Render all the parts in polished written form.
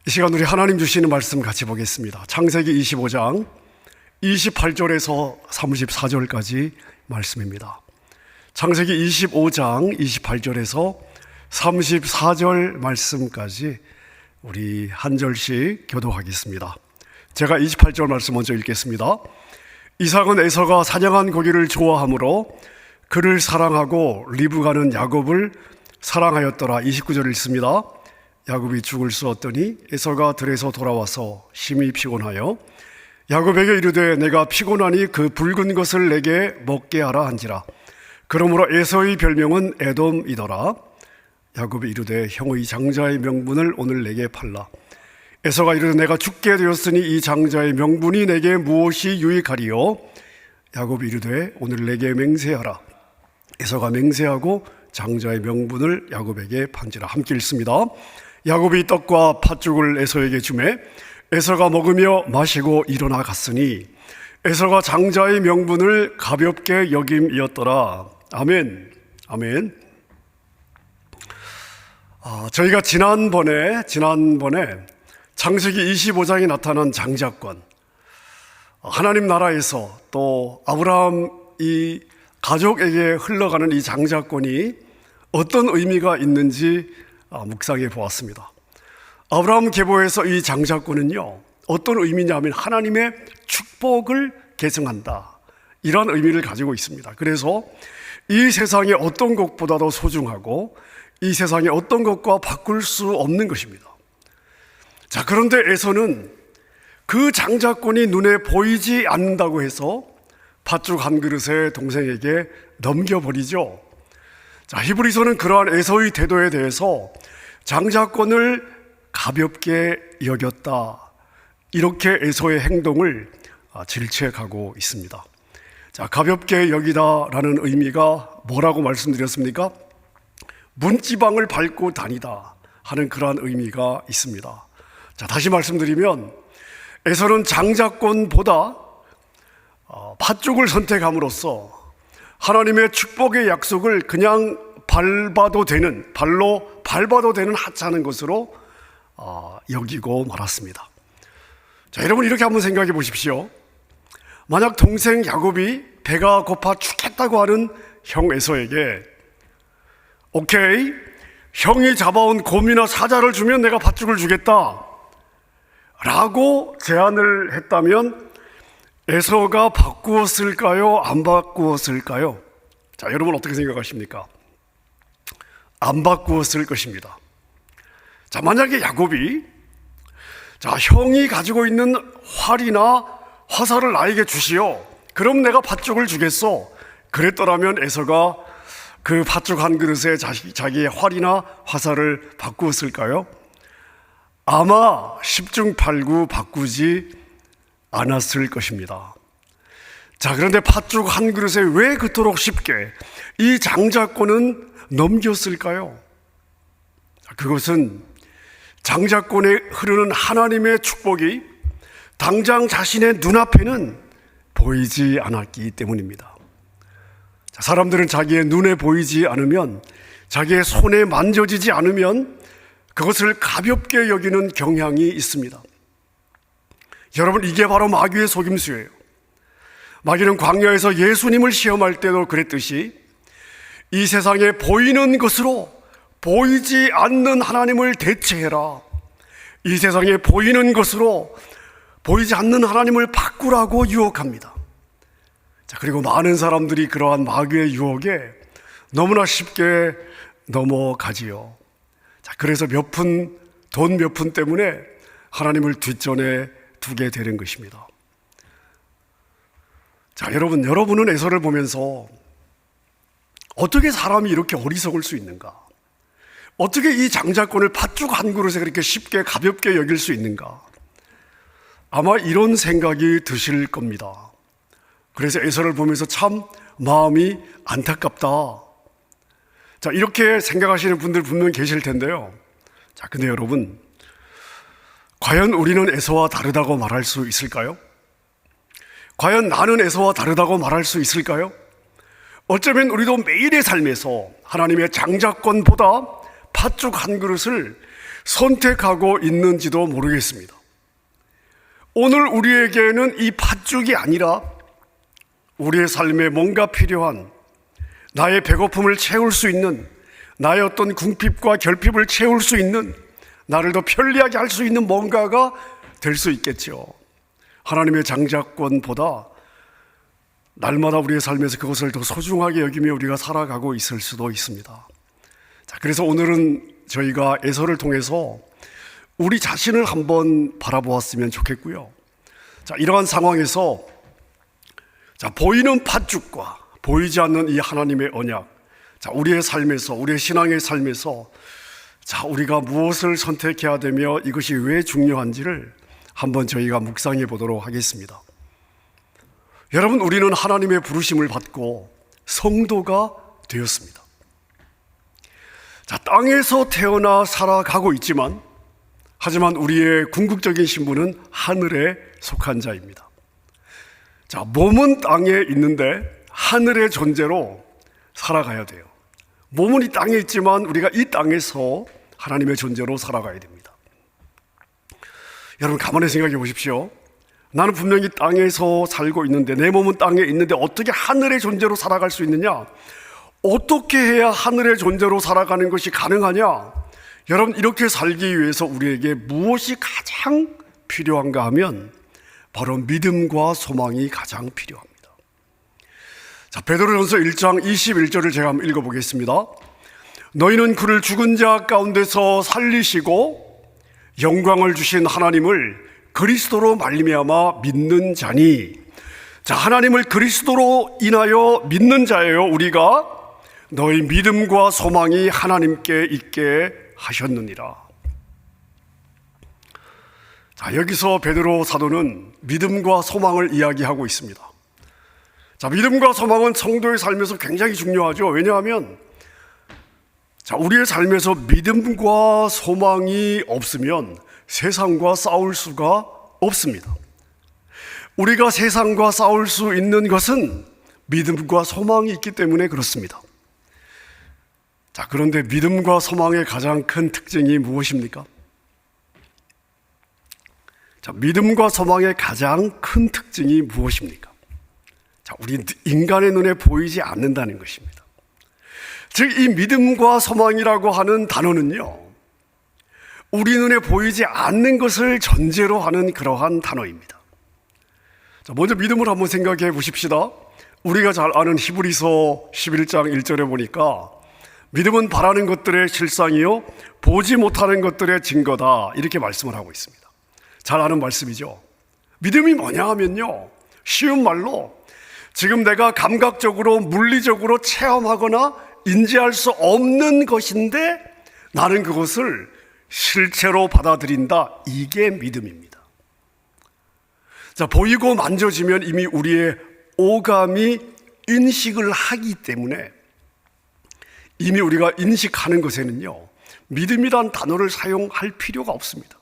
이 시간 우리 하나님 주시는 말씀 같이 보겠습니다. 창세기 25장 28절에서 34절까지 말씀입니다. 창세기 25장 28절에서 34절 말씀까지 우리 한 절씩 교도하겠습니다. 제가 28절 말씀 먼저 읽겠습니다. 이삭은 에서가 사냥한 고기를 좋아하므로 그를 사랑하고 리브가는 야곱을 사랑하였더라. 29절 읽습니다. 야곱이 죽을 쑤었더니 에서가 들에서 돌아와서 심히 피곤하여 야곱에게 이르되 내가 피곤하니 그 붉은 것을 내게 먹게 하라 한지라. 그러므로 에서의 별명은 에돔이더라. 야곱이 이르되 형의 장자의 명분을 오늘 내게 팔라. 에서가 이르되 내가 죽게 되었으니 이 장자의 명분이 내게 무엇이 유익하리요? 야곱이 이르되 오늘 내게 맹세하라. 에서가 맹세하고 장자의 명분을 야곱에게 판지라. 함께 읽습니다. 야곱이 떡과 팥죽을 에서에게 주매 에서가 먹으며 마시고 일어나 갔으니 에서가 장자의 명분을 가볍게 여김이었더라. 아멘. 아멘. 저희가 지난번에 창세기 25장에 나타난 장자권, 하나님 나라에서 또 아브라함 이 가족에게 흘러가는 이 장자권이 어떤 의미가 있는지 묵상해 보았습니다. 아브라함 계보에서 이 장자권은요, 어떤 의미냐면 하나님의 축복을 계승한다, 이런 의미를 가지고 있습니다. 그래서 이 세상의 어떤 것보다도 소중하고 이 세상의 어떤 것과 바꿀 수 없는 것입니다. 자, 그런데 에서는 그 장자권이 눈에 보이지 않는다고 해서 팥죽 한 그릇에 동생에게 넘겨버리죠. 자, 히브리서는 그러한 에서의 태도에 대해서 장자권을 가볍게 여겼다, 이렇게 에서의 행동을 질책하고 있습니다. 자, 가볍게 여기다라는 의미가 뭐라고 말씀드렸습니까? 문지방을 밟고 다니다 하는 그러한 의미가 있습니다. 자, 다시 말씀드리면 에서는 장자권보다 팥죽을 선택함으로써 하나님의 축복의 약속을 그냥 발로 밟아도 되는 하찮은 것으로 여기고 말았습니다. 자, 여러분 이렇게 한번 생각해 보십시오. 만약 동생 야곱이 배가 고파 죽겠다고 하는 형 에서에게 오케이, 형이 잡아온 곰이나 사자를 주면 내가 팥죽을 주겠다 라고 제안을 했다면 에서가 바꾸었을까요? 안 바꾸었을까요? 자, 여러분 어떻게 생각하십니까? 안 바꾸었을 것입니다. 자, 만약에 야곱이 형이 가지고 있는 활이나 화살을 나에게 주시오, 그럼 내가 팥죽을 주겠소, 그랬더라면 에서가 그 팥죽 한 그릇에 자기의 활이나 화살을 바꾸었을까요? 아마 10중 8구 바꾸지 않았을 것입니다. 자, 그런데 팥죽 한 그릇에 왜 그토록 쉽게 이 장자권은 넘겼을까요? 그것은 장자권에 흐르는 하나님의 축복이 당장 자신의 눈앞에는 보이지 않았기 때문입니다. 사람들은 자기의 눈에 보이지 않으면, 자기의 손에 만져지지 않으면 그것을 가볍게 여기는 경향이 있습니다. 여러분, 이게 바로 마귀의 속임수예요. 마귀는 광야에서 예수님을 시험할 때도 그랬듯이 이 세상에 보이는 것으로 보이지 않는 하나님을 대체해라, 이 세상에 보이는 것으로 보이지 않는 하나님을 바꾸라고 유혹합니다. 자, 그리고 많은 사람들이 그러한 마귀의 유혹에 너무나 쉽게 넘어가지요. 자, 그래서 돈 몇 푼 때문에 하나님을 뒷전에 두게 되는 것입니다. 자, 여러분은 에서를 보면서 어떻게 사람이 이렇게 어리석을 수 있는가? 어떻게 이 장자권을 팥죽 한 그릇에 그렇게 쉽게 가볍게 여길 수 있는가? 아마 이런 생각이 드실 겁니다. 그래서 에서를 보면서 참 마음이 안타깝다, 자, 이렇게 생각하시는 분들 분명 계실 텐데요. 자, 근데 여러분, 과연 우리는 에서와 다르다고 말할 수 있을까요? 과연 나는 에서와 다르다고 말할 수 있을까요? 어쩌면 우리도 매일의 삶에서 하나님의 장자권보다 팥죽 한 그릇을 선택하고 있는지도 모르겠습니다. 오늘 우리에게는 이 팥죽이 아니라 우리의 삶에 뭔가 필요한, 나의 배고픔을 채울 수 있는, 나의 어떤 궁핍과 결핍을 채울 수 있는, 나를 더 편리하게 할 수 있는 뭔가가 될 수 있겠죠. 하나님의 장자권보다 날마다 우리의 삶에서 그것을 더 소중하게 여기며 우리가 살아가고 있을 수도 있습니다. 자, 그래서 오늘은 저희가 에서를 통해서 우리 자신을 한번 바라보았으면 좋겠고요. 자, 이러한 상황에서 보이는 팥죽과 보이지 않는 이 하나님의 언약, 우리의 삶에서, 우리의 신앙의 삶에서 우리가 무엇을 선택해야 되며 이것이 왜 중요한지를 한번 저희가 묵상해 보도록 하겠습니다. 여러분, 우리는 하나님의 부르심을 받고 성도가 되었습니다. 땅에서 태어나 살아가고 있지만, 하지만 우리의 궁극적인 신분은 하늘에 속한 자입니다. 몸은 땅에 있는데 하늘의 존재로 살아가야 돼요. 몸은 이 땅에 있지만 우리가 이 땅에서 하나님의 존재로 살아가야 됩니다. 여러분, 가만히 생각해 보십시오. 나는 분명히 땅에서 살고 있는데, 내 몸은 땅에 있는데 어떻게 하늘의 존재로 살아갈 수 있느냐? 어떻게 해야 하늘의 존재로 살아가는 것이 가능하냐? 여러분, 이렇게 살기 위해서 우리에게 무엇이 가장 필요한가 하면 바로 믿음과 소망이 가장 필요합니다. 베드로전서 1장 21절을 제가 한번 읽어보겠습니다. 너희는 그를 죽은 자 가운데서 살리시고 영광을 주신 하나님을 그리스도로 말미암아 믿는 자니. 하나님을 그리스도로 인하여 믿는 자예요. 우리가 너희 믿음과 소망이 하나님께 있게 하셨느니라. 여기서 베드로 사도는 믿음과 소망을 이야기하고 있습니다. 믿음과 소망은 성도의 삶에서 굉장히 중요하죠. 왜냐하면 우리의 삶에서 믿음과 소망이 없으면 세상과 싸울 수가 없습니다. 우리가 세상과 싸울 수 있는 것은 믿음과 소망이 있기 때문에 그렇습니다. 그런데 믿음과 소망의 가장 큰 특징이 무엇입니까? 믿음과 소망의 가장 큰 특징이 무엇입니까? 우리 인간의 눈에 보이지 않는다는 것입니다. 즉, 이 믿음과 소망이라고 하는 단어는요, 우리 눈에 보이지 않는 것을 전제로 하는 그러한 단어입니다. 먼저 믿음을 한번 생각해 보십시다. 우리가 잘 아는 히브리서 11장 1절에 보니까 믿음은 바라는 것들의 실상이요 보지 못하는 것들의 증거다, 이렇게 말씀을 하고 있습니다. 잘 아는 말씀이죠. 믿음이 뭐냐 하면요, 쉬운 말로 지금 내가 감각적으로 물리적으로 체험하거나 인지할 수 없는 것인데 나는 그것을 실체로 받아들인다, 이게 믿음입니다. 보이고 만져지면 이미 우리의 오감이 인식을 하기 때문에 이미 우리가 인식하는 것에는요, 믿음이란 단어를 사용할 필요가 없습니다.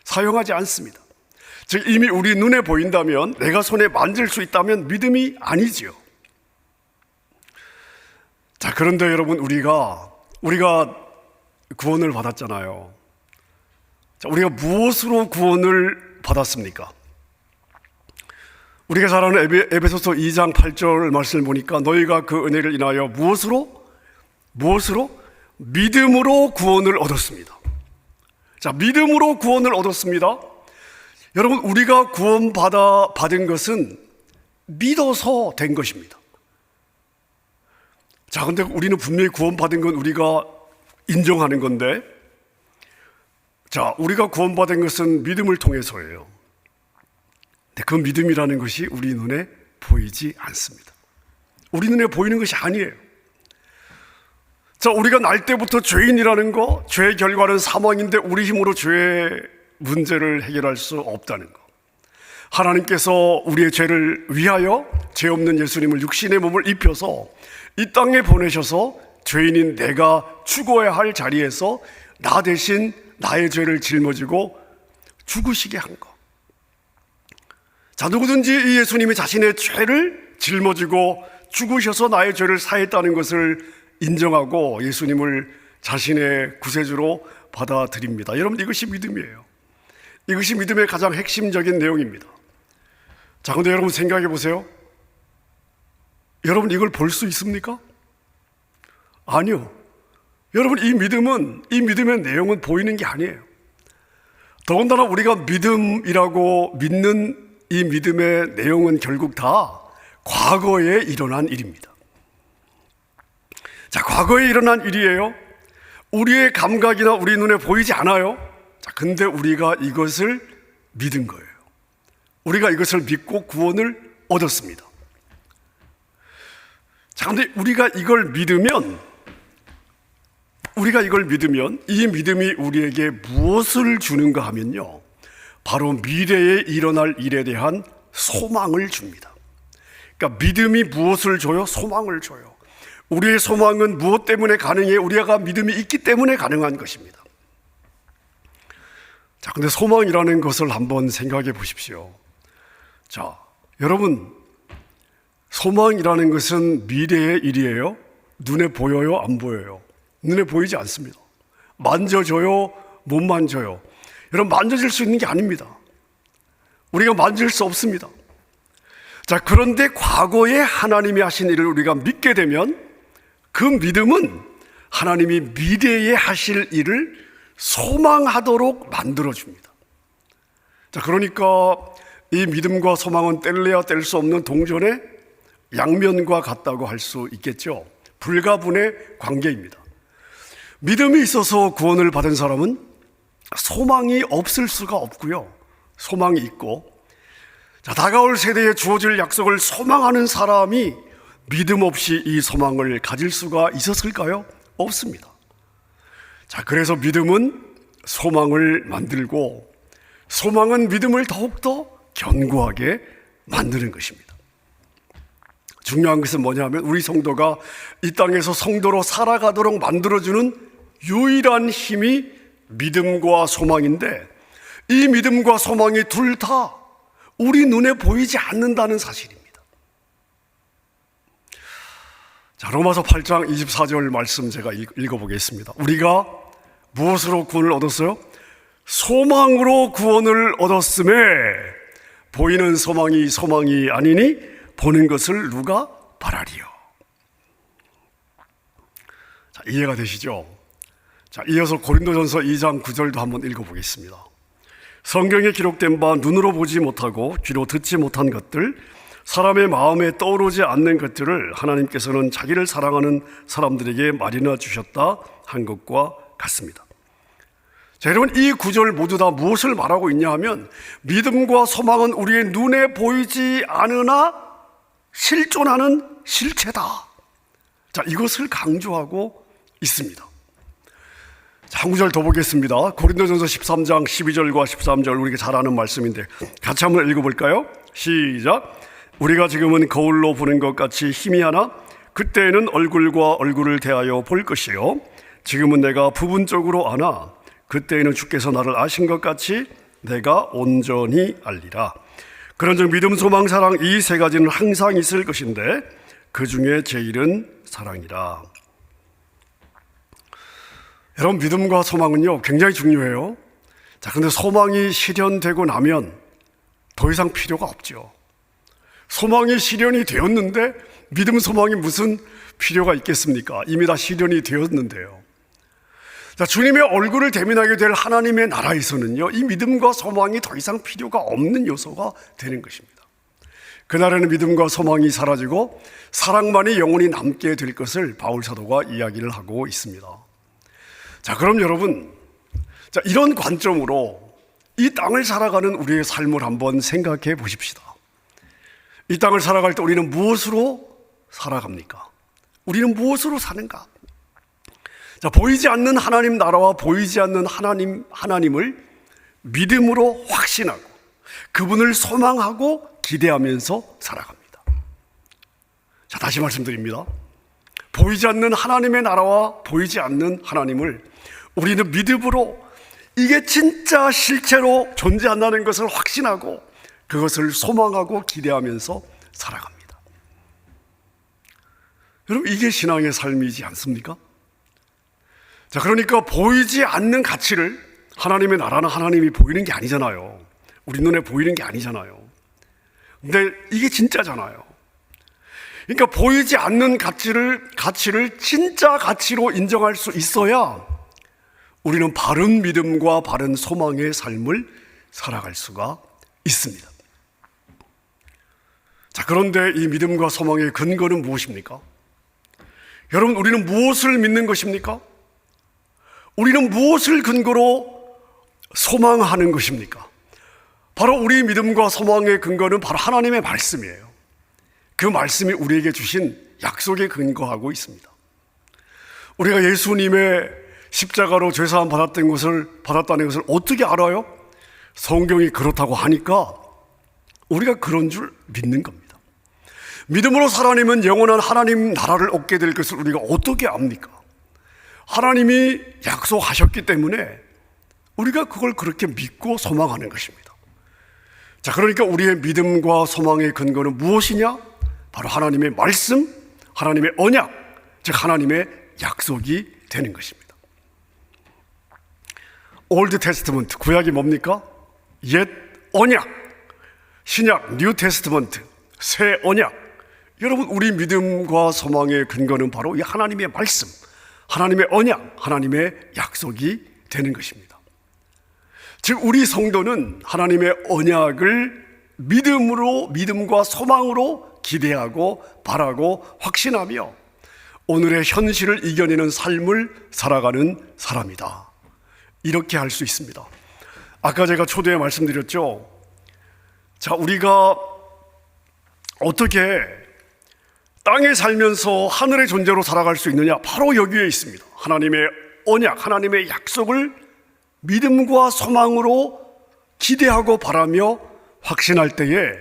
사용하지 않습니다. 즉, 이미 우리 눈에 보인다면, 내가 손에 만질 수 있다면 믿음이 아니지요. 그런데 여러분, 우리가 구원을 받았잖아요. 우리가 무엇으로 구원을 받았습니까? 우리가 잘 아는 에베소서 2장 8절 말씀을 보니까 너희가 그 은혜를 인하여 무엇으로? 믿음으로 구원을 얻었습니다. 믿음으로 구원을 얻었습니다. 여러분, 우리가 받은 것은 믿어서 된 것입니다. 근데 우리는 분명히 구원받은 건 우리가 인정하는 건데, 우리가 구원받은 것은 믿음을 통해서예요. 근데 그 믿음이라는 것이 우리 눈에 보이지 않습니다. 우리 눈에 보이는 것이 아니에요. 우리가 날 때부터 죄인이라는 거, 죄의 결과는 사망인데 우리 힘으로 죄의 문제를 해결할 수 없다는 거. 하나님께서 우리의 죄를 위하여 죄 없는 예수님을 육신의 몸을 입혀서 이 땅에 보내셔서 죄인인 내가 죽어야 할 자리에서 나 대신 나의 죄를 짊어지고 죽으시게 한 것. 누구든지 이 예수님이 자신의 죄를 짊어지고 죽으셔서 나의 죄를 사했다는 것을 인정하고 예수님을 자신의 구세주로 받아들입니다. 여러분, 이것이 믿음이에요. 이것이 믿음의 가장 핵심적인 내용입니다. 자, 근데 여러분 생각해 보세요. 여러분, 이걸 볼 수 있습니까? 아니요. 여러분, 이 믿음의 내용은 보이는 게 아니에요. 더군다나 우리가 믿음이라고 믿는 이 믿음의 내용은 결국 다 과거에 일어난 일입니다. 자, 과거에 일어난 일이에요. 우리의 감각이나 우리 눈에 보이지 않아요. 자, 근데 우리가 이것을 믿은 거예요. 우리가 이것을 믿고 구원을 얻었습니다. 자, 근데 우리가 이걸 믿으면 이 믿음이 우리에게 무엇을 주는가 하면요, 바로 미래에 일어날 일에 대한 소망을 줍니다. 그러니까 믿음이 무엇을 줘요? 소망을 줘요. 우리의 소망은 무엇 때문에 가능해요? 우리가 믿음이 있기 때문에 가능한 것입니다. 자, 근데 소망이라는 것을 한번 생각해 보십시오. 자, 여러분, 소망이라는 것은 미래의 일이에요? 눈에 보여요? 안 보여요? 눈에 보이지 않습니다. 만져져요? 못 만져요? 여러분, 만져질 수 있는 게 아닙니다. 우리가 만질 수 없습니다. 자, 그런데 과거에 하나님이 하신 일을 우리가 믿게 되면 그 믿음은 하나님이 미래에 하실 일을 소망하도록 만들어줍니다. 자, 그러니까 이 믿음과 소망은 뗄래야 뗄 수 없는 동전의 양면과 같다고 할 수 있겠죠. 불가분의 관계입니다. 믿음이 있어서 구원을 받은 사람은 소망이 없을 수가 없고요, 소망이 있고, 자, 다가올 세대에 주어질 약속을 소망하는 사람이 믿음 없이 이 소망을 가질 수가 있었을까요? 없습니다. 자, 그래서 믿음은 소망을 만들고, 소망은 믿음을 더욱더 견고하게 만드는 것입니다. 중요한 것은 뭐냐면 우리 성도가 이 땅에서 성도로 살아가도록 만들어주는 유일한 힘이 믿음과 소망인데, 이 믿음과 소망이 둘 다 우리 눈에 보이지 않는다는 사실입니다. 자, 로마서 8장 24절 말씀 제가 읽어보겠습니다. 우리가 무엇으로 구원을 얻었어요? 소망으로 구원을 얻었음에 보이는 소망이 아니니 보는 것을 누가 바라리요. 자, 이해가 되시죠? 자, 이어서 고린도전서 2장 9절도 한번 읽어보겠습니다. 성경에 기록된 바 눈으로 보지 못하고 귀로 듣지 못한 것들, 사람의 마음에 떠오르지 않는 것들을 하나님께서는 자기를 사랑하는 사람들에게 마련해 주셨다 한 것과 같습니다. 자, 여러분, 이 구절 모두 다 무엇을 말하고 있냐 하면 믿음과 소망은 우리의 눈에 보이지 않으나 실존하는 실체다. 자, 이것을 강조하고 있습니다. 자, 한 구절 더 보겠습니다. 고린도전서 13장 12절과 13절, 우리가 잘 아는 말씀인데 같이 한번 읽어볼까요? 시작. 우리가 지금은 거울로 보는 것 같이 희미하나 그때에는 얼굴과 얼굴을 대하여 볼 것이요, 지금은 내가 부분적으로 아나 그때에는 주께서 나를 아신 것 같이 내가 온전히 알리라. 그런즉 믿음, 소망, 사랑, 이 세 가지는 항상 있을 것인데 그 중에 제일은 사랑이라. 여러분, 믿음과 소망은요 굉장히 중요해요. 자, 근데 소망이 실현되고 나면 더 이상 필요가 없죠. 소망이 실현이 되었는데 믿음, 소망이 무슨 필요가 있겠습니까? 이미 다 실현이 되었는데요. 자, 주님의 얼굴을 대면하게 될 하나님의 나라에서는요, 이 믿음과 소망이 더 이상 필요가 없는 요소가 되는 것입니다. 그날에는 믿음과 소망이 사라지고 사랑만이 영원히 남게 될 것을 바울 사도가 이야기를 하고 있습니다. 자, 그럼 여러분, 자, 이런 관점으로 이 땅을 살아가는 우리의 삶을 한번 생각해 보십시다. 이 땅을 살아갈 때 우리는 무엇으로 살아갑니까? 우리는 무엇으로 사는가? 자, 보이지 않는 하나님 나라와 보이지 않는 하나님을 믿음으로 확신하고 그분을 소망하고 기대하면서 살아갑니다. 자, 다시 말씀드립니다. 보이지 않는 하나님의 나라와 보이지 않는 하나님을 우리는 믿음으로 이게 진짜 실체로 존재한다는 것을 확신하고 그것을 소망하고 기대하면서 살아갑니다. 여러분, 이게 신앙의 삶이지 않습니까? 자, 그러니까 보이지 않는 가치를, 하나님의 나라는 하나님이 보이는 게 아니잖아요. 우리 눈에 보이는 게 아니잖아요. 근데 이게 진짜잖아요. 그러니까 보이지 않는 가치를 진짜 가치로 인정할 수 있어야 우리는 바른 믿음과 바른 소망의 삶을 살아갈 수가 있습니다. 자, 그런데 이 믿음과 소망의 근거는 무엇입니까? 여러분, 우리는 무엇을 믿는 것입니까? 우리는 무엇을 근거로 소망하는 것입니까? 바로 우리 믿음과 소망의 근거는 바로 하나님의 말씀이에요. 그 말씀이 우리에게 주신 약속에 근거하고 있습니다. 우리가 예수님의 십자가로 죄사함 받았다는 것을 어떻게 알아요? 성경이 그렇다고 하니까 우리가 그런 줄 믿는 겁니다. 믿음으로 살아내면 영원한 하나님 나라를 얻게 될 것을 우리가 어떻게 압니까? 하나님이 약속하셨기 때문에 우리가 그걸 그렇게 믿고 소망하는 것입니다. 자, 그러니까 우리의 믿음과 소망의 근거는 무엇이냐? 바로 하나님의 말씀, 하나님의 언약, 즉 하나님의 약속이 되는 것입니다. 올드 테스트먼트, 구약이 뭡니까? 옛 언약, 신약, 뉴 테스트먼트, 새 언약. 여러분, 우리 믿음과 소망의 근거는 바로 이 하나님의 말씀, 하나님의 언약, 하나님의 약속이 되는 것입니다. 즉 우리 성도는 하나님의 언약을 믿음과 소망으로 기대하고 바라고 확신하며 오늘의 현실을 이겨내는 삶을 살아가는 사람이다. 이렇게 할 수 있습니다. 아까 제가 초대에 말씀드렸죠. 자, 우리가 어떻게 땅에 살면서 하늘의 존재로 살아갈 수 있느냐? 바로 여기에 있습니다. 하나님의 언약, 하나님의 약속을 믿음과 소망으로 기대하고 바라며 확신할 때에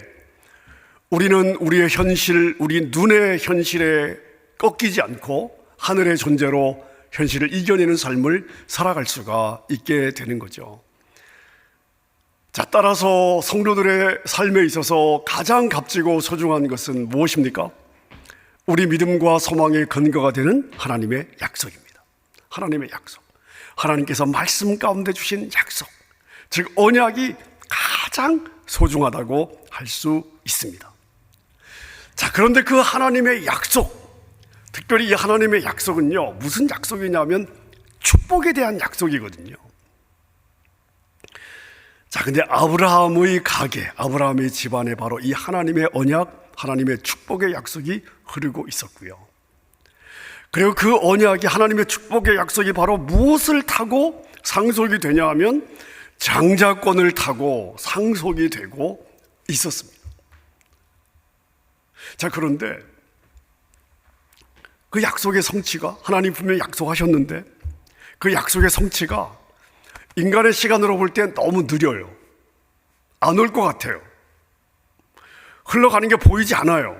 우리는 우리의 현실, 우리 눈의 현실에 꺾이지 않고 하늘의 존재로 현실을 이겨내는 삶을 살아갈 수가 있게 되는 거죠. 자, 따라서 성도들의 삶에 있어서 가장 값지고 소중한 것은 무엇입니까? 우리 믿음과 소망의 근거가 되는 하나님의 약속입니다. 하나님의 약속. 하나님께서 말씀 가운데 주신 약속, 즉 언약이 가장 소중하다고 할 수 있습니다. 자, 그런데 그 하나님의 약속, 특별히 이 하나님의 약속은요, 무슨 약속이냐면 축복에 대한 약속이거든요. 자, 근데 아브라함의 가게, 아브라함의 집안에 바로 이 하나님의 언약, 하나님의 축복의 약속이 흐르고 있었고요. 그리고 그 언약이, 하나님의 축복의 약속이 바로 무엇을 타고 상속이 되냐 하면 장자권을 타고 상속이 되고 있었습니다. 자, 그런데 그 약속의 성취가, 하나님 분명히 약속하셨는데 그 약속의 성취가 인간의 시간으로 볼 때 너무 느려요. 안 올 것 같아요. 흘러가는 게 보이지 않아요.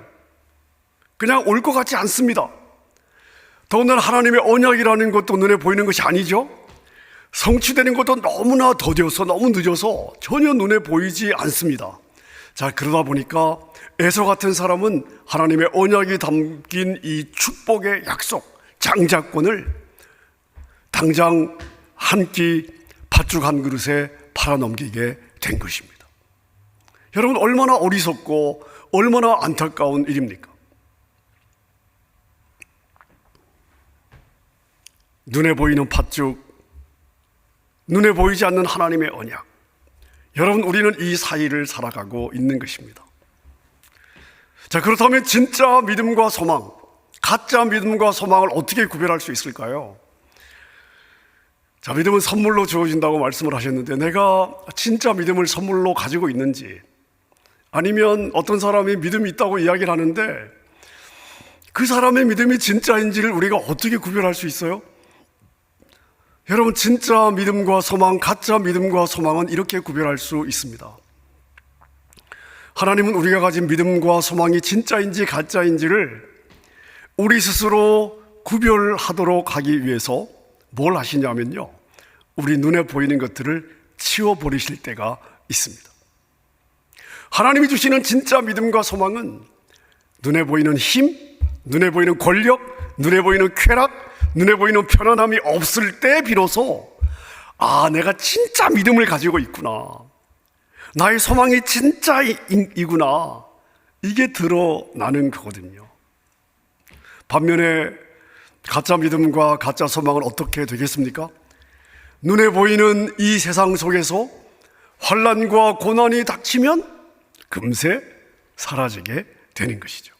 그냥 올 것 같지 않습니다. 더군다나 하나님의 언약이라는 것도 눈에 보이는 것이 아니죠. 성취되는 것도 너무나 더뎌서, 너무 늦어서 전혀 눈에 보이지 않습니다. 자, 그러다 보니까 에서 같은 사람은 하나님의 언약이 담긴 이 축복의 약속, 장자권을 당장 한 끼 팥죽 한 그릇에 팔아넘기게 된 것입니다. 여러분, 얼마나 어리석고 얼마나 안타까운 일입니까? 눈에 보이는 팥죽, 눈에 보이지 않는 하나님의 언약. 여러분, 우리는 이 사이를 살아가고 있는 것입니다. 자, 그렇다면 진짜 믿음과 소망, 가짜 믿음과 소망을 어떻게 구별할 수 있을까요? 자, 믿음은 선물로 주어진다고 말씀을 하셨는데 내가 진짜 믿음을 선물로 가지고 있는지, 아니면 어떤 사람이 믿음이 있다고 이야기를 하는데 그 사람의 믿음이 진짜인지를 우리가 어떻게 구별할 수 있어요? 여러분, 진짜 믿음과 소망, 가짜 믿음과 소망은 이렇게 구별할 수 있습니다. 하나님은 우리가 가진 믿음과 소망이 진짜인지 가짜인지를 우리 스스로 구별하도록 하기 위해서 뭘 하시냐면요, 우리 눈에 보이는 것들을 치워버리실 때가 있습니다. 하나님이 주시는 진짜 믿음과 소망은 눈에 보이는 힘, 눈에 보이는 권력, 눈에 보이는 쾌락, 눈에 보이는 편안함이 없을 때 비로소 내가 진짜 믿음을 가지고 있구나, 나의 소망이 진짜이구나, 이게 드러나는 거거든요. 반면에 가짜 믿음과 가짜 소망은 어떻게 되겠습니까? 눈에 보이는 이 세상 속에서 환난과 고난이 닥치면 금세 사라지게 되는 것이죠.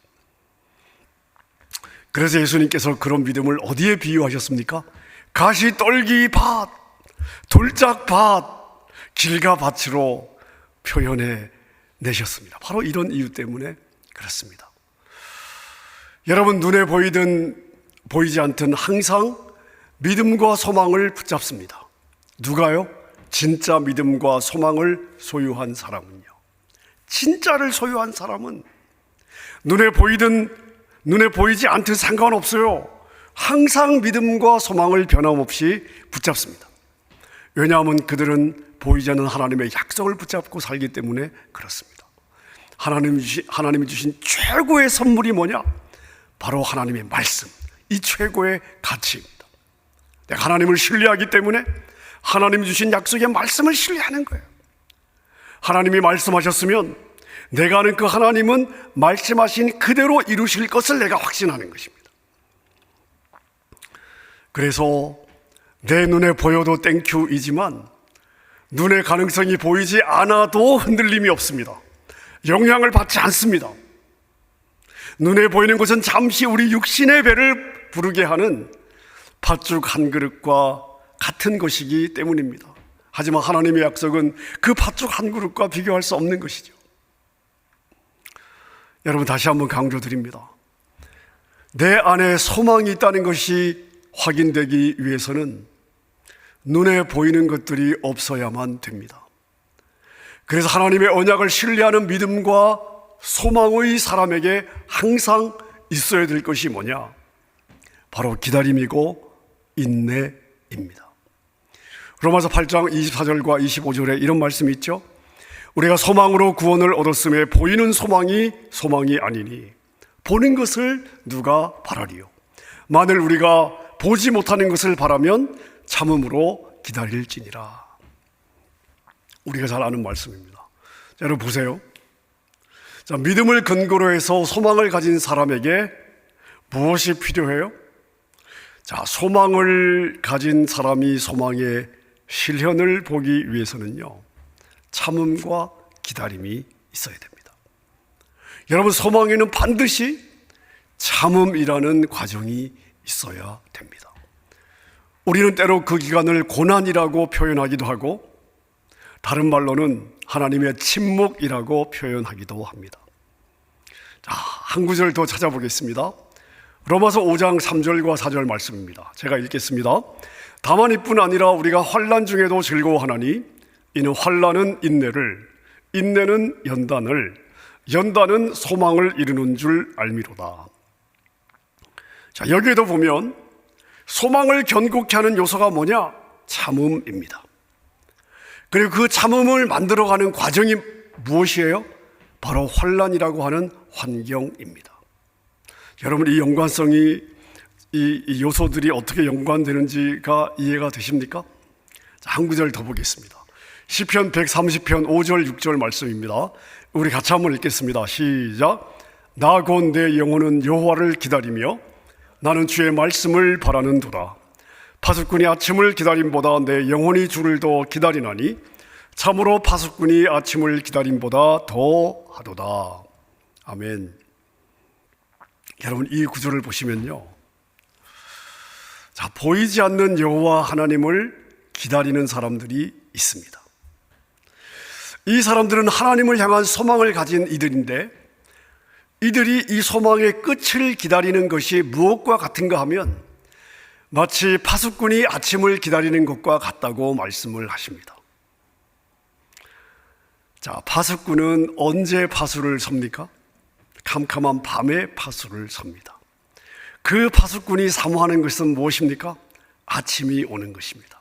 그래서 예수님께서 그런 믿음을 어디에 비유하셨습니까? 가시떨기 밭, 돌짝 밭, 길가 밭으로 표현해 내셨습니다. 바로 이런 이유 때문에 그렇습니다. 여러분, 눈에 보이든 보이지 않든 항상 믿음과 소망을 붙잡습니다. 누가요? 진짜 믿음과 소망을 소유한 사람은요. 진짜를 소유한 사람은 눈에 보이든 눈에 보이지 않든 상관없어요. 항상 믿음과 소망을 변함없이 붙잡습니다. 왜냐하면 그들은 보이지 않는 하나님의 약속을 붙잡고 살기 때문에 그렇습니다. 하나님이 주신 최고의 선물이 뭐냐? 바로 하나님의 말씀, 이 최고의 가치입니다. 내가 하나님을 신뢰하기 때문에 하나님이 주신 약속의 말씀을 신뢰하는 거예요. 하나님이 말씀하셨으면 내가 아는 그 하나님은 말씀하신 그대로 이루실 것을 내가 확신하는 것입니다. 그래서 내 눈에 보여도 땡큐이지만 눈의 가능성이 보이지 않아도 흔들림이 없습니다. 영향을 받지 않습니다. 눈에 보이는 것은 잠시 우리 육신의 배를 부르게 하는 팥죽 한 그릇과 같은 것이기 때문입니다. 하지만 하나님의 약속은 그 팥죽 한 그릇과 비교할 수 없는 것이죠. 여러분, 다시 한번 강조드립니다. 내 안에 소망이 있다는 것이 확인되기 위해서는 눈에 보이는 것들이 없어야만 됩니다. 그래서 하나님의 언약을 신뢰하는 믿음과 소망의 사람에게 항상 있어야 될 것이 뭐냐? 바로 기다림이고 인내입니다. 로마서 8장 24절과 25절에 이런 말씀이 있죠. 우리가 소망으로 구원을 얻었음에 보이는 소망이 아니니 보는 것을 누가 바라리요? 만일 우리가 보지 못하는 것을 바라면 참음으로 기다릴지니라. 우리가 잘 아는 말씀입니다. 자, 여러분 보세요. 자, 믿음을 근거로 해서 소망을 가진 사람에게 무엇이 필요해요? 자, 소망을 가진 사람이 소망의 실현을 보기 위해서는요, 참음과 기다림이 있어야 됩니다. 여러분, 소망에는 반드시 참음이라는 과정이 있어야 됩니다. 우리는 때로 그 기간을 고난이라고 표현하기도 하고 다른 말로는 하나님의 침묵이라고 표현하기도 합니다. 자, 한 구절 더 찾아보겠습니다. 로마서 5장 3절과 4절 말씀입니다. 제가 읽겠습니다. 다만 이뿐 아니라 우리가 환난 중에도 즐거워하나니 이는 환난은 인내를, 인내는 연단을, 연단은 소망을 이루는 줄 알미로다. 자, 여기에도 보면 소망을 견고케 하는 요소가 뭐냐? 참음입니다. 그리고 그 참음을 만들어가는 과정이 무엇이에요? 바로 환난이라고 하는 환경입니다. 여러분, 이 연관성이, 이 요소들이 어떻게 연관되는지가 이해가 되십니까? 자, 한 구절 더 보겠습니다. 시편 130편 5절 6절 말씀입니다. 우리 같이 한번 읽겠습니다. 시작. 나 곧 내 영혼은 여호와를 기다리며 나는 주의 말씀을 바라는도다. 파수꾼이 아침을 기다림보다 내 영혼이 주를 더 기다리나니 참으로 파수꾼이 아침을 기다림보다 더 하도다. 아멘. 여러분, 이 구절을 보시면요, 자, 보이지 않는 여호와 하나님을 기다리는 사람들이 있습니다. 이 사람들은 하나님을 향한 소망을 가진 이들인데 이들이 이 소망의 끝을 기다리는 것이 무엇과 같은가 하면 마치 파수꾼이 아침을 기다리는 것과 같다고 말씀을 하십니다. 자, 파수꾼은 언제 파수를 섭니까? 캄캄한 밤에 파수를 섭니다. 그 파수꾼이 사모하는 것은 무엇입니까? 아침이 오는 것입니다.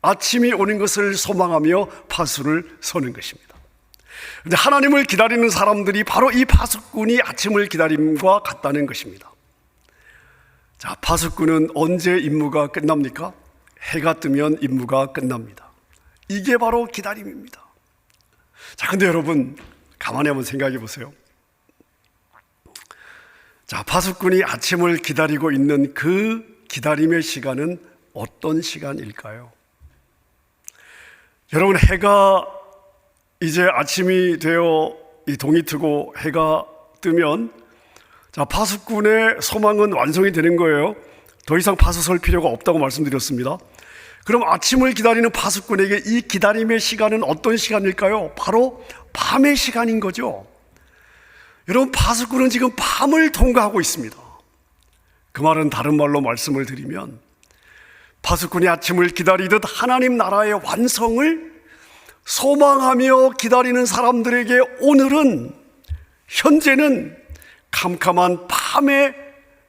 아침이 오는 것을 소망하며 파수를 서는 것입니다. 그런데 하나님을 기다리는 사람들이 바로 이 파수꾼이 아침을 기다림과 같다는 것입니다. 자, 파수꾼은 언제 임무가 끝납니까? 해가 뜨면 임무가 끝납니다. 이게 바로 기다림입니다. 자, 근데 여러분 가만히 한번 생각해 보세요. 자, 파수꾼이 아침을 기다리고 있는 그 기다림의 시간은 어떤 시간일까요? 여러분, 해가 이제 아침이 되어 이 동이 트고 해가 뜨면 자, 파수꾼의 소망은 완성이 되는 거예요. 더 이상 파수 설 필요가 없다고 말씀드렸습니다. 그럼 아침을 기다리는 파수꾼에게 이 기다림의 시간은 어떤 시간일까요? 바로 밤의 시간인 거죠. 여러분, 파수꾼은 지금 밤을 통과하고 있습니다. 그 말은 다른 말로 말씀을 드리면 파수꾼이 아침을 기다리듯 하나님 나라의 완성을 소망하며 기다리는 사람들에게 오늘은, 현재는 캄캄한 밤의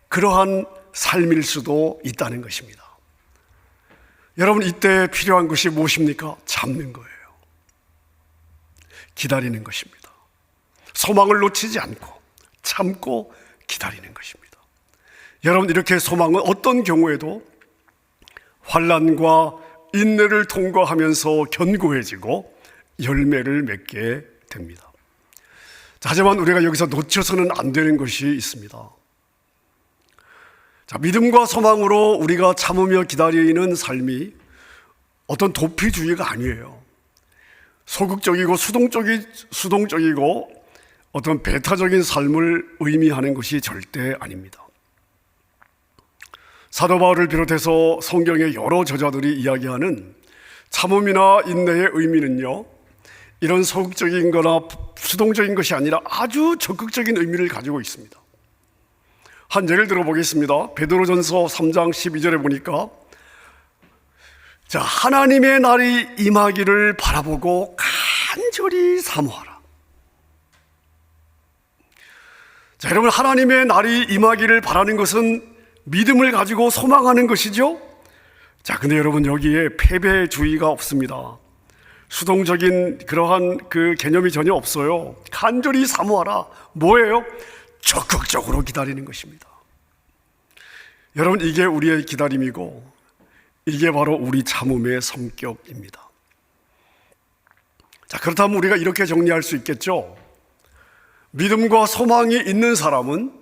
그러한 삶일 수도 있다는 것입니다. 여러분, 이때 필요한 것이 무엇입니까? 참는 거예요. 기다리는 것입니다. 소망을 놓치지 않고 참고 기다리는 것입니다. 여러분, 이렇게 소망은 어떤 경우에도 환난과 인내를 통과하면서 견고해지고 열매를 맺게 됩니다. 자, 하지만 우리가 여기서 놓쳐서는 안 되는 것이 있습니다. 자, 믿음과 소망으로 우리가 참으며 기다리는 삶이 어떤 도피주의가 아니에요. 소극적이고 수동적이고 어떤 배타적인 삶을 의미하는 것이 절대 아닙니다. 사도 바울을 비롯해서 성경의 여러 저자들이 이야기하는 참음이나 인내의 의미는요, 이런 소극적인 거나 수동적인 것이 아니라 아주 적극적인 의미를 가지고 있습니다. 한 예를 들어보겠습니다. 베드로전서 3장 12절에 보니까 자, 하나님의 날이 임하기를 바라보고 간절히 사모하라. 자, 여러분, 하나님의 날이 임하기를 바라는 것은 믿음을 가지고 소망하는 것이죠. 자, 근데 여러분, 여기에 패배주의가 없습니다. 수동적인 그러한 그 개념이 전혀 없어요. 간절히 사모하라. 뭐예요? 적극적으로 기다리는 것입니다. 여러분, 이게 우리의 기다림이고 이게 바로 우리 참음의 성격입니다. 자, 그렇다면 우리가 이렇게 정리할 수 있겠죠. 믿음과 소망이 있는 사람은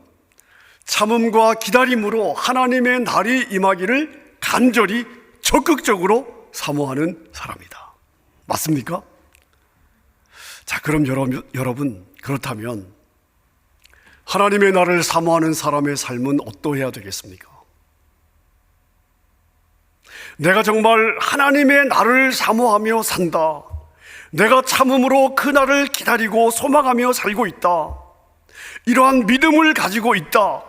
참음과 기다림으로 하나님의 날이 임하기를 간절히 적극적으로 사모하는 사람이다. 맞습니까? 자, 그럼 여러분, 그렇다면 하나님의 날을 사모하는 사람의 삶은 어떠해야 되겠습니까? 내가 정말 하나님의 날을 사모하며 산다. 내가 참음으로 그 날을 기다리고 소망하며 살고 있다. 이러한 믿음을 가지고 있다.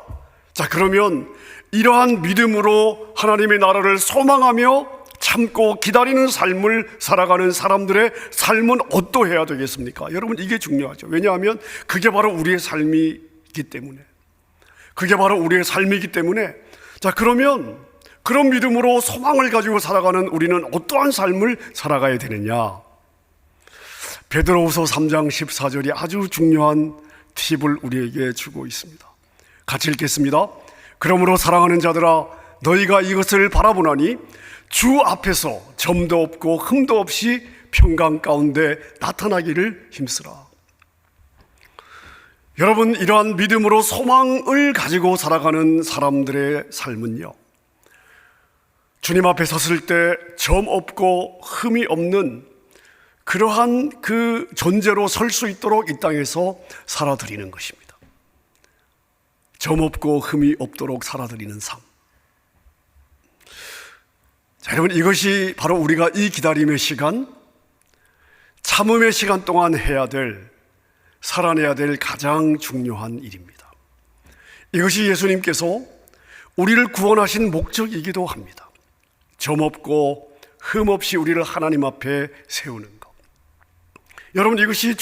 자, 그러면 이러한 믿음으로 하나님의 나라를 소망하며 참고 기다리는 삶을 살아가는 사람들의 삶은 어떠해야 되겠습니까? 여러분, 이게 중요하죠. 왜냐하면 그게 바로 우리의 삶이기 때문에. 그게 바로 우리의 삶이기 때문에. 자, 그러면 그런 믿음으로 소망을 가지고 살아가는 우리는 어떠한 삶을 살아가야 되느냐? 베드로후서 3장 14절이 아주 중요한 팁을 우리에게 주고 있습니다. 같이 읽겠습니다. 그러므로 사랑하는 자들아, 너희가 이것을 바라보나니 주 앞에서 점도 없고 흠도 없이 평강 가운데 나타나기를 힘쓰라. 여러분, 이러한 믿음으로 소망을 가지고 살아가는 사람들의 삶은요, 주님 앞에 섰을 때 점 없고 흠이 없는 그러한 그 존재로 설 수 있도록 이 땅에서 살아드리는 것입니다. 점 없고 흠이 없도록 살아드리는 삶. 자, 여러분, 이것이 바로 우리가 이 기다림의 시간, 참음의 시간 동안 해야 될, 살아내야 될 가장 중요한 일입니다. 이것이 예수님께서 우리를 구원하신 목적이기도 합니다. 점 없고 흠 없이 우리를 하나님 앞에 세우는 것. 여러분, 이것이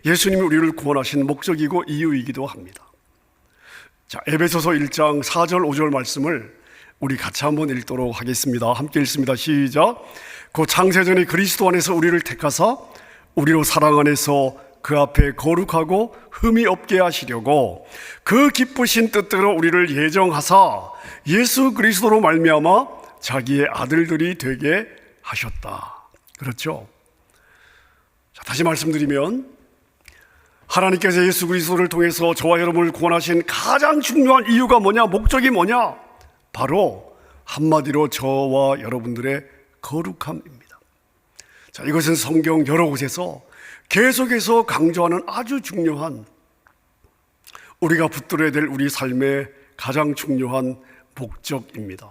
예수님이 우리를 구원하신 목적이고 이유이기도 합니다. 자, 에베소서 1장 4절 5절 말씀을 우리 같이 한번 읽도록 하겠습니다. 함께 읽습니다. 시작. 그 창세전에 그리스도 안에서 우리를 택하사 우리로 사랑 안에서 그 앞에 거룩하고 흠이 없게 하시려고 그 기쁘신 뜻대로 우리를 예정하사 예수 그리스도로 말미암아 자기의 아들들이 되게 하셨다. 그렇죠? 자, 다시 말씀드리면 하나님께서 예수 그리스도를 통해서 저와 여러분을 구원하신 가장 중요한 이유가 뭐냐? 목적이 뭐냐? 바로 한마디로 저와 여러분들의 거룩함입니다. 자, 이것은 성경 여러 곳에서 계속해서 강조하는 아주 중요한, 우리가 붙들어야 될 우리 삶의 가장 중요한 목적입니다.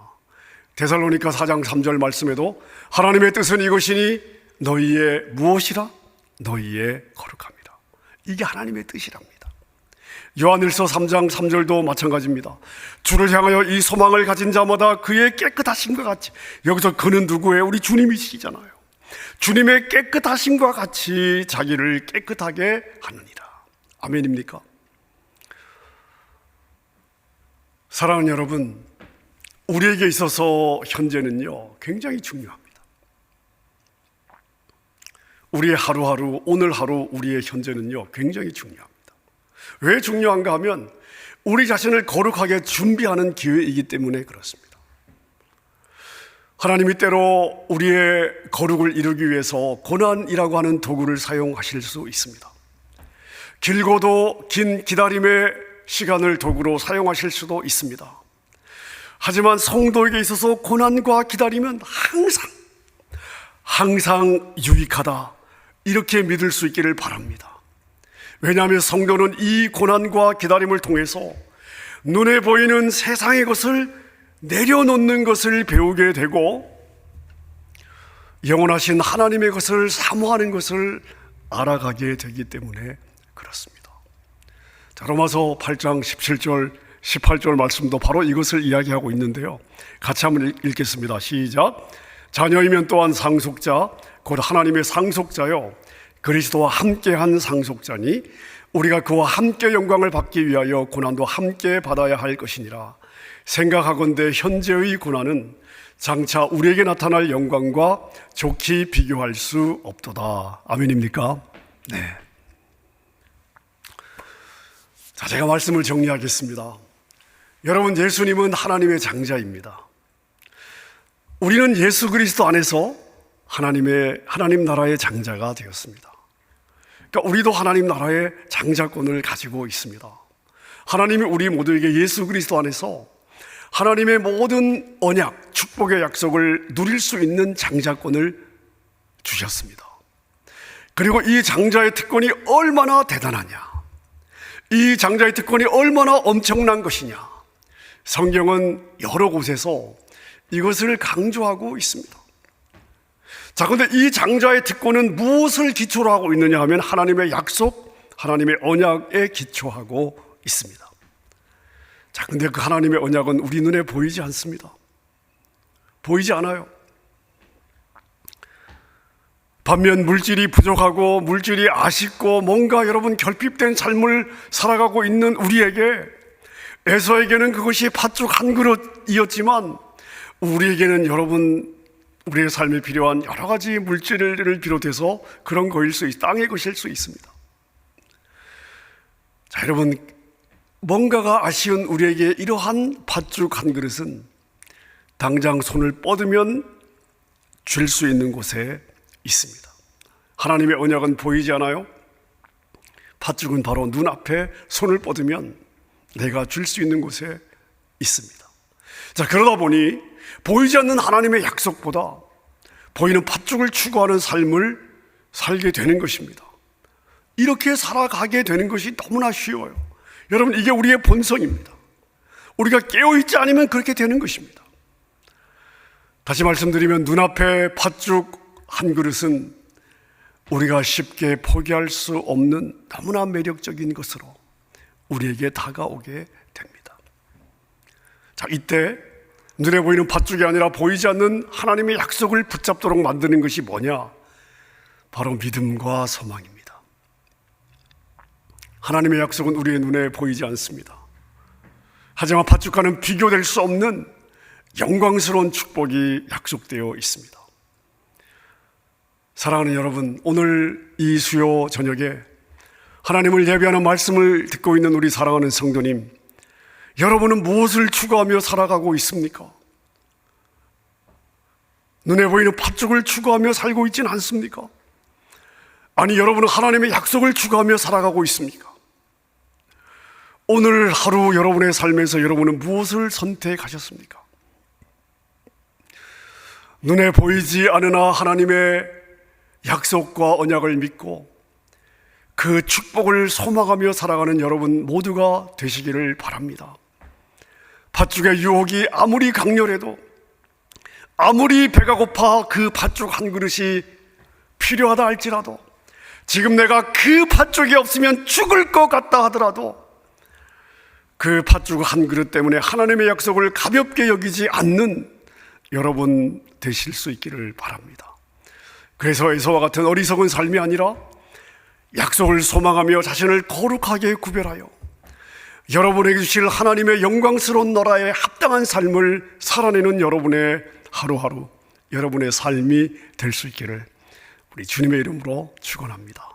데살로니가 4장 3절 말씀에도 하나님의 뜻은 이것이니 너희의 무엇이라? 너희의 거룩함이라. 이게 하나님의 뜻이랍니다. 요한일서 3장 3절도 마찬가지입니다. 주를 향하여 이 소망을 가진 자마다 그의 깨끗하심과 같이, 여기서 그는 누구예요? 우리 주님이시잖아요. 주님의 깨끗하심과 같이 자기를 깨끗하게 하느니라. 아멘입니까? 사랑하는 여러분, 우리에게 있어서 현재는요 굉장히 중요합니다. 우리의 하루하루, 오늘 하루 우리의 현재는요 굉장히 중요합니다. 왜 중요한가 하면 우리 자신을 거룩하게 준비하는 기회이기 때문에 그렇습니다. 하나님이 때로 우리의 거룩을 이루기 위해서 고난이라고 하는 도구를 사용하실 수 있습니다. 길고도 긴 기다림의 시간을 도구로 사용하실 수도 있습니다. 하지만 성도에게 있어서 고난과 기다림은 항상 유익하다, 이렇게 믿을 수 있기를 바랍니다. 왜냐하면 성도는 이 고난과 기다림을 통해서 눈에 보이는 세상의 것을 내려놓는 것을 배우게 되고 영원하신 하나님의 것을 사모하는 것을 알아가게 되기 때문에 그렇습니다. 자, 로마서 8장 17절 18절 말씀도 바로 이것을 이야기하고 있는데요, 같이 한번 읽겠습니다. 시작. 자녀이면 또한 상속자 곧 하나님의 상속자요 그리스도와 함께한 상속자니 우리가 그와 함께 영광을 받기 위하여 고난도 함께 받아야 할 것이니라. 생각하건대 현재의 고난은 장차 우리에게 나타날 영광과 좋게 비교할 수 없도다. 아멘입니까? 네. 자, 제가 말씀을 정리하겠습니다. 여러분, 예수님은 하나님의 장자입니다. 우리는 예수 그리스도 안에서 하나님 나라의 장자가 되었습니다. 그러니까 우리도 하나님 나라의 장자권을 가지고 있습니다. 하나님이 우리 모두에게 예수 그리스도 안에서 하나님의 모든 언약, 축복의 약속을 누릴 수 있는 장자권을 주셨습니다. 그리고 이 장자의 특권이 얼마나 대단하냐, 이 장자의 특권이 얼마나 엄청난 것이냐, 성경은 여러 곳에서 이것을 강조하고 있습니다. 자, 그런데 이 장자의 특권은 무엇을 기초로 하고 있느냐 하면 하나님의 약속, 하나님의 언약에 기초하고 있습니다. 자, 근데 그 하나님의 언약은 우리 눈에 보이지 않습니다. 보이지 않아요. 반면 물질이 부족하고 물질이 아쉽고 뭔가 여러분 결핍된 삶을 살아가고 있는 우리에게, 에서에게는 그것이 팥죽 한 그릇이었지만 우리에게는 여러분, 우리의 삶에 필요한 여러 가지 물질을 비롯해서 그런 거일 수 땅의 것일 수 있습니다. 자, 여러분, 뭔가가 아쉬운 우리에게 이러한 팥죽 한 그릇은 당장 손을 뻗으면 줄 수 있는 곳에 있습니다. 하나님의 언약은 보이지 않아요? 팥죽은 바로 눈앞에 손을 뻗으면 내가 줄 수 있는 곳에 있습니다. 자, 그러다 보니 보이지 않는 하나님의 약속보다 보이는 팥죽을 추구하는 삶을 살게 되는 것입니다. 이렇게 살아가게 되는 것이 너무나 쉬워요. 여러분, 이게 우리의 본성입니다. 우리가 깨어있지 않으면 그렇게 되는 것입니다. 다시 말씀드리면 눈앞에 팥죽 한 그릇은 우리가 쉽게 포기할 수 없는 너무나 매력적인 것으로 우리에게 다가오게 됩니다. 자, 이때 눈에 보이는 팥죽이 아니라 보이지 않는 하나님의 약속을 붙잡도록 만드는 것이 뭐냐? 바로 믿음과 소망입니다. 하나님의 약속은 우리의 눈에 보이지 않습니다. 하지만 팥죽과는 비교될 수 없는 영광스러운 축복이 약속되어 있습니다. 사랑하는 여러분, 오늘 이 수요 저녁에 하나님을 예배하는 말씀을 듣고 있는 우리 사랑하는 성도님, 여러분은 무엇을 추구하며 살아가고 있습니까? 눈에 보이는 팥죽을 추구하며 살고 있지는 않습니까? 아니, 여러분은 하나님의 약속을 추구하며 살아가고 있습니까? 오늘 하루 여러분의 삶에서 여러분은 무엇을 선택하셨습니까? 눈에 보이지 않으나 하나님의 약속과 언약을 믿고 그 축복을 소망하며 살아가는 여러분 모두가 되시기를 바랍니다. 팥죽의 유혹이 아무리 강렬해도, 아무리 배가 고파 그 팥죽 한 그릇이 필요하다 할지라도, 지금 내가 그 팥죽이 없으면 죽을 것 같다 하더라도 그 팥죽 한 그릇 때문에 하나님의 약속을 가볍게 여기지 않는 여러분 되실 수 있기를 바랍니다. 그래서 에서와 같은 어리석은 삶이 아니라 약속을 소망하며 자신을 거룩하게 구별하여 여러분에게 주실 하나님의 영광스러운 나라에 합당한 삶을 살아내는 여러분의 하루하루, 여러분의 삶이 될 수 있기를 우리 주님의 이름으로 축원합니다.